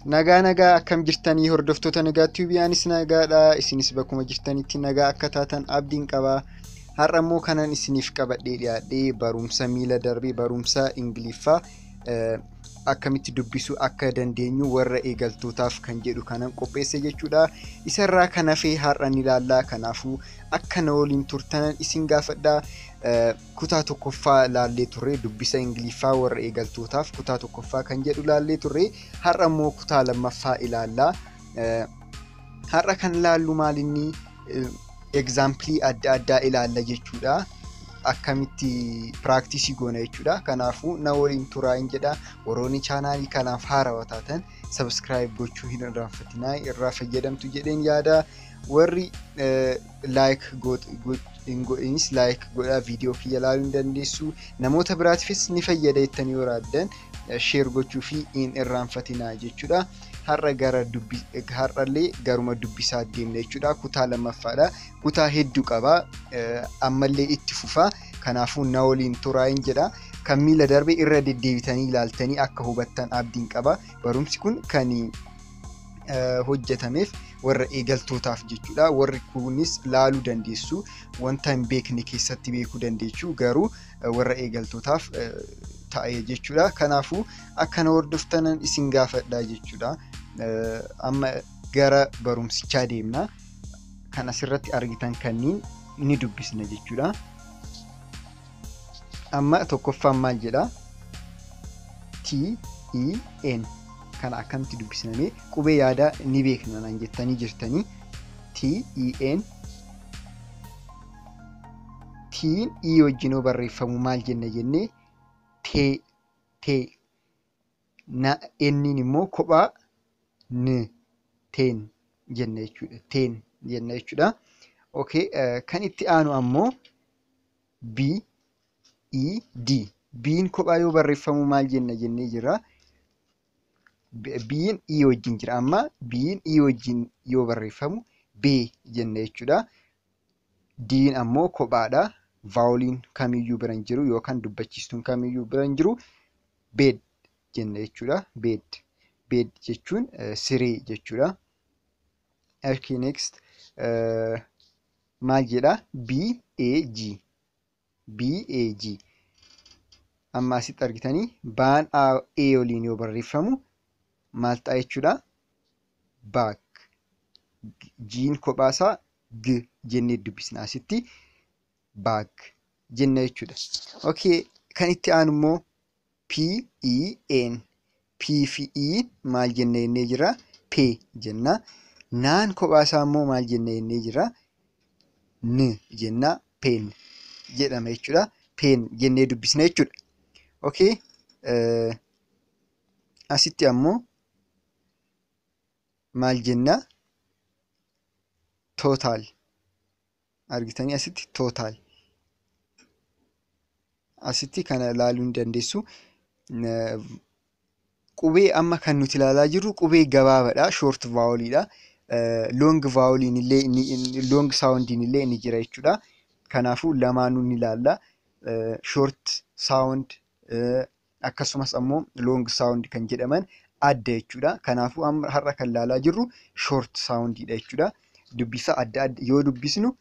Nagaa akkam jirtanii hordoftoota Nagaa TV anis nagaadha. Isinis bakkuma jirtanitti nagaa akka taatan abdiin qaba. Har'a immoo kanan isiniif qabadhee dhiyaadhee barumsa miila darbee barumsa Ingiliffaa akkamitti dubbisuu akka dandeenyu warra eegaltootaaf kan jedhu kanan qopheesse jechuudha. Isarraa kan hafee har'a ni ilaalla. Kanaafuu akka na waliin turtan isin gaafadha. Kutaa tokkoffaa laallee turre dubbisa Ingiliffaa warra eegaltootaaf kutaa tokkoffaa kan jedhu laallee turre. Har'a immoo kutaa lammaffaa ilaalla. Har'a kan laallu maalinni examplii adda addaa ilaalla jechuudha. Akkamitti practice goona jechuudha. Kanaafuu na waliin turaa hin jedha. Warroonni chaanaalii kanaaf haarawaa taatan subscribe gochuu hin irraanfatinaa, irraa fayyadamtu jedheen yaada. Warri like godhinis like godhaa viidiyoo kiyya ilaaluu hin dandeessu. Namoota biraatiifis ni fayyada jettanii yoo yaaddan share gochuu fi hin irraanfatinaa jechuudha. Har'allee garuma dubbisaa deemna jechuudha. Kutaa lammaffaadha. Kutaa hedduu qaba. Ammallee itti fufa. Kanaafuu na waliin turaa hin jedha. Kan miila darbee irra deddeebitanii ilaaltanii akka hubattan abdiin qaba. Barumsi kun kan hojjetameef warra eegaltootaaf jechuudha. Warri kunis laaluu dandeessu. Wanta hin beekne keessatti beekuu dandeessu. Garuu warra eegaltootaaf ta'e jechuudha. Kanaafuu akka na hordoftanan isin gaafadha jechuudha. Amma gara barumsichaa deemna. Kan asirratti argitan kanniin ni dubbisna jechuudha. Amma tokkoffaan maal jedha? T-E-N. Kana akkamitti dubbisname qubee yaadaa ni beekna naan jettanii jirtanii. T-E-N. Tiin E wajjinoo barreeffamu maal jenna jennee? T. Enniin immoo kophaa N. Teen jenna jechuudha. Teen jenna jechuudha. Okay. Kan itti aanu ammoo B-E-D. B'n kophaa yoo barreeffamu maal jenna jennee jira. B'n E wajjin jira. Amma B'n E wajjin yoo barreeffamu B jenna jechuudha. D'n ammoo kophaadha. Vaawuliin kamiyyuu bira hin jiru yookaan dubbachiistuun kamiyyuu bira hin jiru. Bed jenna jechuudha. Bed jechuun siree jechuudha. Okay, next. Maal jedha? B-A-G. B-A-G. Amma asitti argitanii baan A waliin yoo barreeffamu maal ta'a jechuudha? Baak. G'n kophaasaa G jennee dubbisna asitti. Baak jenna jechuudha. Okay, kan itti aanu immoo P-E-N. P fi E maal jenna jennee jira? P jenna. Naan kophaasaa immoo maal jenna jennee jira? N jenna. Pen jedhama jechuudha. Pen jennee dubbisna jechuudha. Okay. Asitti ammoo maal jenna? Total. Argitanii asitti total. Asitti kana ilaaluu hin dandeessu. Qubee amma kan nuti ilaalaa jirru qubee gabaabaadha. Short vaawuliidha. Long vaawuliin illee long saawundiin illee ni jira jechuudha. Kanaafuu lamaanuu ni ilaalla. Short saawund akkasumas ammoo long saawund kan jedhaman adda jechuudha. Kanaafuu amma har'a kan ilaalaa jirru short saawundiidha jechuudha. Dubbisa adda adda yoo dubbisnu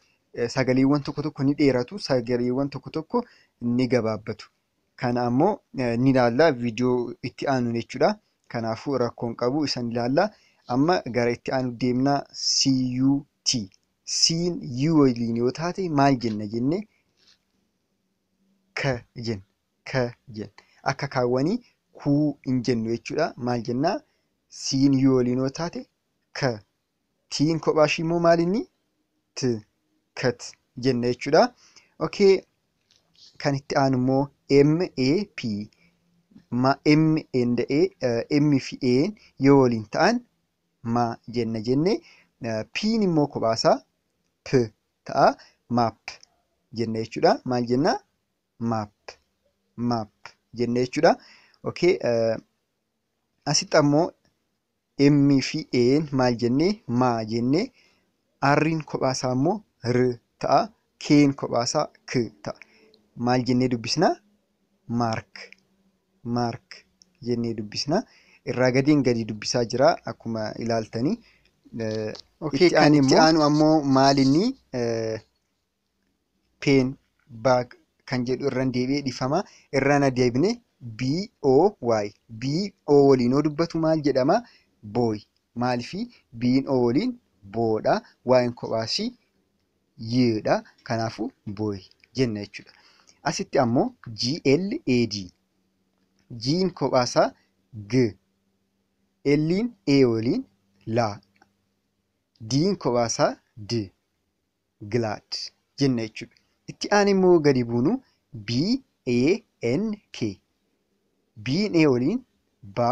sagaleewwan tokko tokko ni dheeratu, sagaleewwan tokko tokko ni gabaabbatu. Kana ammoo ni ilaalla viidiyoo itti aanu jechuudha. Kanaafuu rakkoon qabu isan ilaalla. Amma gara itti aanu deemnaa. C-U-T. C'n U waliin yoo taate maal jenna jenne? K jenna. K jenna. Akka kaawwanii kuu hin jennu jechuudha. Maal jennaa? C'n U waliin yoo taate K. T'in kophaashii immoo maal inni? T. Kat jenna jechuudha. Okay. Kan itti aanu immoo M-A-P. M and A, M fi A yoo waliin ta'an ma jenna jenne. P'n immoo kophaasaa P ta'a. Map jenna jechuudha. Maal jenna? Map. Map jenna jechuudha. Okay. Asitti ammoo M fi A maal jenne? Ma jenne. R'n kophaasaa ammoo R ta'a. K'n kophaasaa K ta'a. Maal jennee dubbisna? Mark. Mark jennee dubbisna. irraa gadi dubbisaa jira akkuma ilaaltanii. Kan itti aanu ammoo maalinni pen bag kan jedhu irraan deebi'ee dhifama. Irraan deebine BOY. BO waliin yoo dubbatu maal jedhama? Boy. Maaliifii BO waliin boodha. Y'n kophaashii yeedha. Kanaafuu boy jenna jechuudha. Asitti ammoo GLAD. G'n kophaasaa G. L'in A waliin la. D'n kophaasaa D. Glad jenna jechuudha. Itti aan immoo gadi buunu BANK. B'n A waliin ba.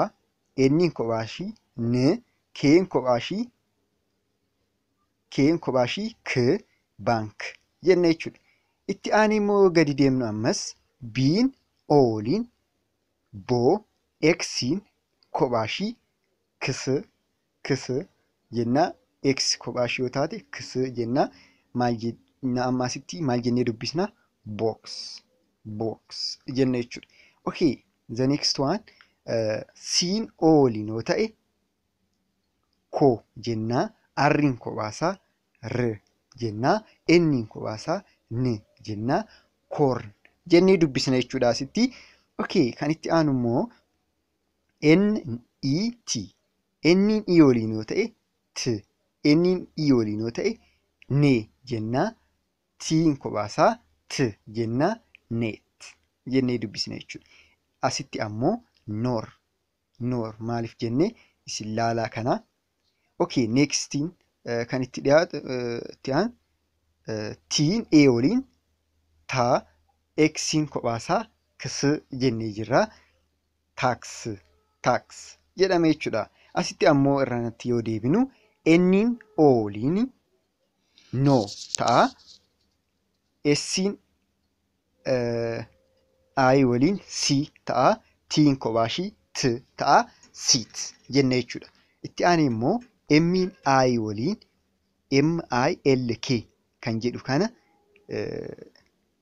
N'in kophaashii N. K'n kophaashii K. Bank jenna jechuudha. Itti aan immoo gadi deemnu ammas B'n O waliin bo. X'n kophaashii Ks jenna. X kophaashii yoo taate Ks jenna. Maal jenna ammaasitti maal jennee dubbisna? Box jenna jechuudha. Okay, the next one C'n O waliin yoo ta'e ko jenna. R'n kophaasaa R jenna. N'in kophaasaa N jenna. Corn jennee dubbisna jechuudha asitti. Okay, kan itti aanu immoo NET. N'in E waliin yoo ta'e T. N'in E waliin yoo ta'e ne jenna. T'in kophaasaa T jenna. Net jennee dubbisna jechuudha. Asitti ammoo nor maaliif jenne isin laalaa kana. Okay, nextiin kan itti dhiyaatu T'in A waliin ta. X'in kophaasaa Ks jennee jirra. Tax jedhame jechuudha. Asitti ammoo irratti yoo deebinu N'in O waliin no ta'a. S'in I waliin C ta'a. T'in kophaashii T ta'a. Seat jenna jechuudha. Itti aan immoo M'in I waliin MILK kan jedhu kana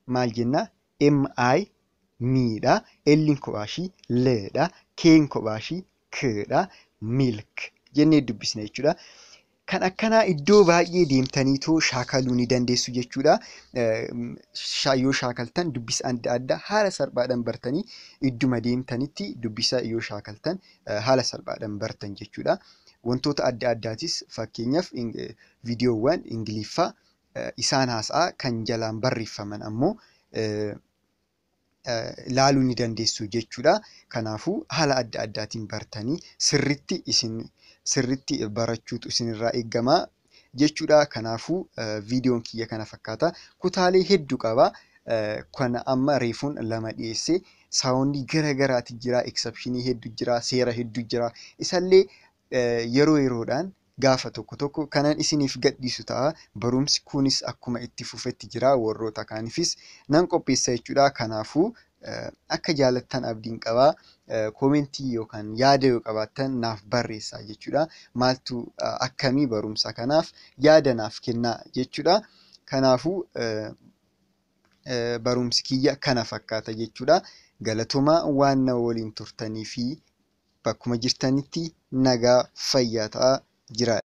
maal jenna? MI miidha. L'in kophaashii L'dha. K'n kophaashii K'dha. Milk jennee dubbisna jechuudha. Kan akkanaa iddoo baay'ee deemtaniitoo shaakaluu ni dandeessu jechuudha. Yoo shaakaltan dubbisa adda addaa haala salphaadhaan bartanii idduma deemtanitti dubbisa yoo shaakaltan haala salphaadhaan bartan jechuudha. Wantoota adda addaatis fakkeenyaaf viidiyoowwan Ingiliffaa isaan haasa'aa kan jalaan barreeffaman ammoo laaluu ni dandeessu jechuudha. Kanaafuu haala adda addaatiin bartanii sirriitti barachuutu isinirraa eegama jechuudha. Kanaafuu viidiyoon kiyya kana fakkaata. Kutaalee hedduu qaba. Kana amma reefuun lama dhiyeesse. Saawundii gara garaati jira. Eksepshinii hedduu jira. Seera hedduu jira. Isallee yeroo yeroodhaan gaafa tokko kanan isiniif gadhiisu ta'a. Barumsi kunis akkuma itti fufetti jira. Warroota kaaniifis nan qopheessa jechuudha. Kanaafuu akka jaalattan abdiin qaba. Koomentii yookaan yaada yoo qabaattan naaf barreessaa jechuudha. Maaltu akkamii barumsa kanaaf yaada naaf kennaa jechuudha. Kanaafuu barumsi kiyya kana fakkaata jechuudha. Galatooma waan na waliin turtanii fi bakkuma jirtanitti nagaa fayyaa ta'aa jira.